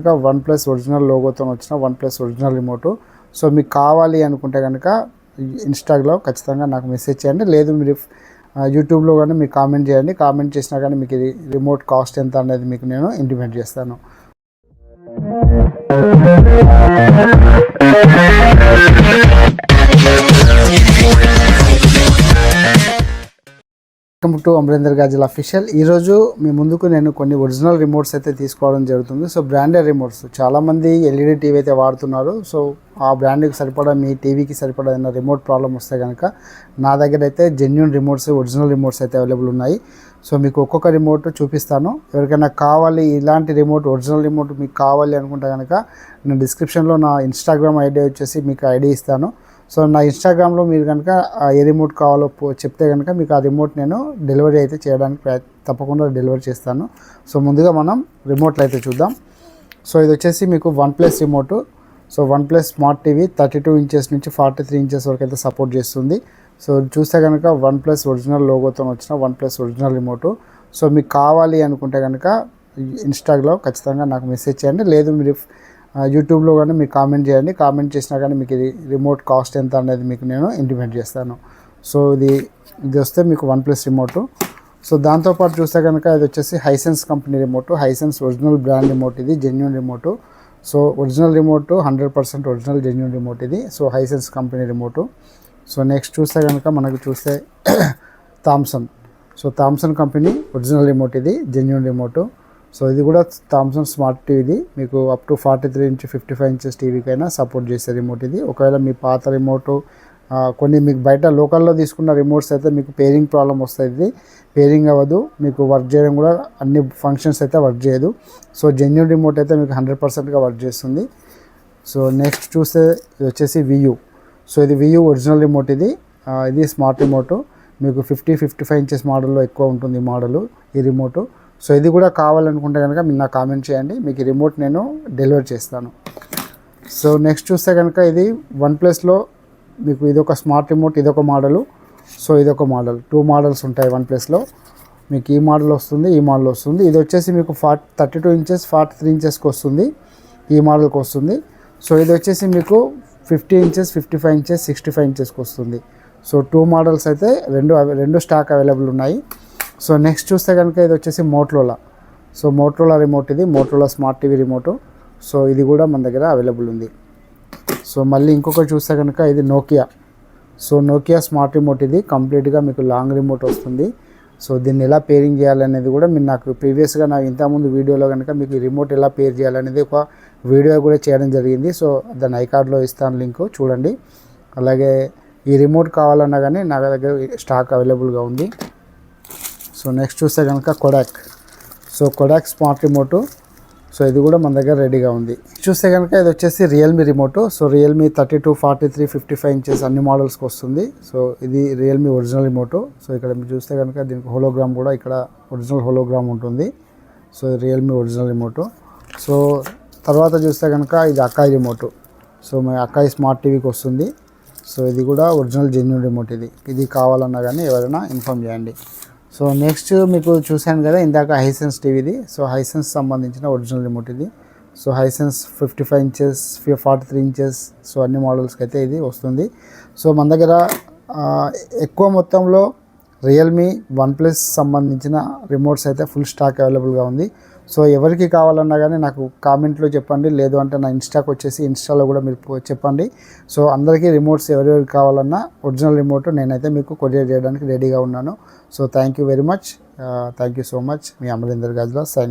కనుక one plus original లోగోతో వచ్చిన one plus original remote. So మీకు కావాలి అనుకుంటే కనుక ఇన్స్టాగ్లో ఖచ్చితంగా నాకు మెసేజ్ చేయండి, లేదు మీరు యూట్యూబ్లో కానీ మీకు కామెంట్ చేయండి. కామెంట్ చేసినా కానీ మీకు రిమోట్ కాస్ట్ ఎంత అనేది మీకు నేను ఇంటిమేట్ చేస్తాను. Welcome to Amarender Gajula official. ఈరోజు మీ ముందుకు నేను కొన్ని ఒరిజినల్ రిమోట్స్ అయితే తీసుకోవడం జరుగుతుంది. సో బ్రాండెడ్ రిమోట్స్, చాలామంది ఎల్ఈడి టీవీ అయితే వాడుతున్నారు. సో ఆ బ్రాండ్కి సరిపడా మీ టీవీకి సరిపడా ఏదైనా రిమోట్ ప్రాబ్లం వస్తే కనుక నా దగ్గర అయితే జెన్యూన్ రిమోట్స్, ఒరిజినల్ రిమోట్స్ అయితే అవైలబుల్ ఉన్నాయి. సో మీకు ఒక్కొక్క రిమోట్ చూపిస్తాను. ఎవరికైనా కావాలి ఇలాంటి రిమోట్, ఒరిజినల్ రిమోట్ మీకు కావాలి అనుకుంటే కనుక నేను డిస్క్రిప్షన్లో నా ఇన్స్టాగ్రామ్ ఐడి వచ్చేసి మీకు ఐడి ఇస్తాను. సో నా ఇన్స్టాగ్రామ్లో మీరు కనుక ఏ రిమోట్ కావాలో చెప్తే కనుక మీకు ఆ రిమోట్ నేను డెలివరీ అయితే చేయడానికి తప్పకుండా డెలివరీ చేస్తాను. సో ముందుగా మనం రిమోట్లు అయితే చూద్దాం. సో ఇది వచ్చేసి మీకు one plus remote. So one plus smart TV 32 inches నుంచి 43 ఇంచెస్ వరకు అయితే సపోర్ట్ చేస్తుంది. సో చూస్తే కనుక వన్ ప్లస్ ఒరిజినల్ లోగోతో వచ్చిన one plus original remote. So మీకు కావాలి అనుకుంటే కనుక ఇన్స్టాగ్లో ఖచ్చితంగా నాకు మెసేజ్ చేయండి, లేదు మీరు యూట్యూబ్లో కానీ మీకు కామెంట్ చేయండి. కామెంట్ చేసినా కానీ మీకు రిమోట్ కాస్ట్ ఎంత అనేది మీకు నేను ఇంటిమేట్ చేస్తాను. సో ఇది వస్తే మీకు వన్ ప్లస్ రిమోటు. సో దాంతోపాటు చూస్తే కనుక ఇది వచ్చేసి Hisense company remote. Hisense original brand remote, ఇది genuine remote. So original remote 100% original genuine remote ఇది. So Hisense company remote. So next చూస్తే కనుక మనకు చూస్తే Thomson. So Thomson company original remote, ఇది జెన్యూన్ రిమోటు. సో ఇది కూడా థామ్సన్ స్మార్ట్ టీవీది. మీకు అప్ టు 43 నుంచి 55 ఇంచెస్ టీవీకైనా సపోర్ట్ చేసే రిమోట్ ఇది. ఒకవేళ మీ పాత రిమోటు, కొన్ని మీకు బయట లోకల్లో తీసుకున్న రిమోట్స్ అయితే మీకు పేరింగ్ ప్రాబ్లం వస్తుంది, ఇది పేరింగ్ అవ్వదు, మీకు వర్క్ చేయడం కూడా అన్ని ఫంక్షన్స్ అయితే వర్క్ చేయదు. సో జెన్యూన్ రిమోట్ అయితే మీకు 100%గా వర్క్ చేస్తుంది. సో నెక్స్ట్ చూస్తే ఇది వచ్చేసి వియూ. సో ఇది వియూ ఒరిజినల్ రిమోట్, ఇది స్మార్ట్ రిమోటు. మీకు 55 ఇంచెస్ మోడల్లో ఎక్కువ ఉంటుంది మోడలు ఈ రిమోటు. సో ఇది కూడా కావాలనుకుంటే కనుక మీరు నాకు కామెంట్ చేయండి, మీకు ఈ రిమోట్ నేను డెలివరీ చేస్తాను. సో నెక్స్ట్ చూస్తే కనుక ఇది వన్ ప్లస్లో మీకు ఇదొక స్మార్ట్ రిమోట్, ఇదొక మోడలు. సో ఇదొక మోడల్, 2 మోడల్స్ ఉంటాయి వన్ ప్లస్లో. మీకు ఈ మోడల్ వస్తుంది, ఈ మోడల్ వస్తుంది. ఇది వచ్చేసి మీకు 32 ఇంచెస్ 43 ఇంచెస్కి వస్తుంది, ఈ మోడల్కి వస్తుంది. సో ఇది వచ్చేసి మీకు 50 ఇంచెస్ 55 ఇంచెస్ 65 ఇంచెస్కి వస్తుంది. సో 2 మోడల్స్ అయితే రెండు స్టాక్ అవైలబుల్ ఉన్నాయి. సో నెక్స్ట్ చూస్తే కనుక ఇది వచ్చేసి మోటరోలా. సో మోటరోలా రిమోట్, ఇది Motorola smart TV remote. So ఇది కూడా మన దగ్గర అవైలబుల్ ఉంది. సో మళ్ళీ ఇంకొకటి చూస్తే కనుక ఇది Nokia. So Nokia smart remote, ఇది కంప్లీట్గా మీకు లాంగ్ రిమోట్ వస్తుంది. సో దీన్ని ఎలా పేరింగ్ చేయాలనేది కూడా మీరు నాకు ప్రీవియస్గా నాకు ఇంతకుముందు వీడియోలో కనుక మీకు ఈ రిమోట్ ఎలా పేర్ చేయాలనేది ఒక వీడియో కూడా చేయడం జరిగింది. సో దాని ఐకార్డ్లో ఇస్తాను లింక్, చూడండి. అలాగే ఈ రిమోట్ కావాలన్నా కానీ నా దగ్గర స్టాక్ అవైలబుల్గా ఉంది. సో నెక్స్ట్ చూస్తే కనుక Kodak. So Kodak smart remote. So ఇది కూడా మన దగ్గర రెడీగా ఉంది. చూస్తే కనుక ఇది వచ్చేసి Realme remote. So Realme 32, 43, 55 inches అన్ని మోడల్స్కి వస్తుంది. సో ఇది రియల్మీ ఒరిజినల్ రిమోటు. సో ఇక్కడ మీరు చూస్తే కనుక దీనికి హోలోగ్రామ్ కూడా ఇక్కడ ఒరిజినల్ హోలోగ్రామ్ ఉంటుంది. So Realme original remote. So తర్వాత చూస్తే కనుక ఇది అకాయ్ రిమోటు. సో మీ అకాయ్ స్మార్ట్ టీవీకి వస్తుంది. సో ఇది కూడా ఒరిజినల్ జెన్యూన్ రిమోట్, ఇది కావాలన్నా కానీ ఎవరైనా ఇన్ఫామ్ చేయండి. సో నెక్స్ట్ మీకు చూశాను కదా ఇందాక హైసెన్స్ టీవీది. సో హైసెన్స్ సంబంధించిన ఒరిజినల్ రిమోట్ ఇది. So Hisense 55 inches 43 inches so అన్ని మోడల్స్కి అయితే ఇది వస్తుంది. సో మన దగ్గర ఎక్కువ మొత్తంలో రియల్మీ, వన్ ప్లస్ సంబంధించిన రిమోట్స్ అయితే ఫుల్ స్టాక్ అవైలబుల్గా ఉంది. సో ఎవరికి కావాలన్నా కానీ నాకు కామెంట్లో చెప్పండి, లేదు అంటే నా ఇన్స్టాలో కూడా మీరు చెప్పండి. సో అందరికీ రిమోట్స్ ఎవరెవరికి కావాలన్నా ఒరిజినల్ రిమోట్ నేనైతే మీకు కొరియర్ చేయడానికి రెడీగా ఉన్నాను. So thank you very much, thank you so much. Me Amarender Gajula signing.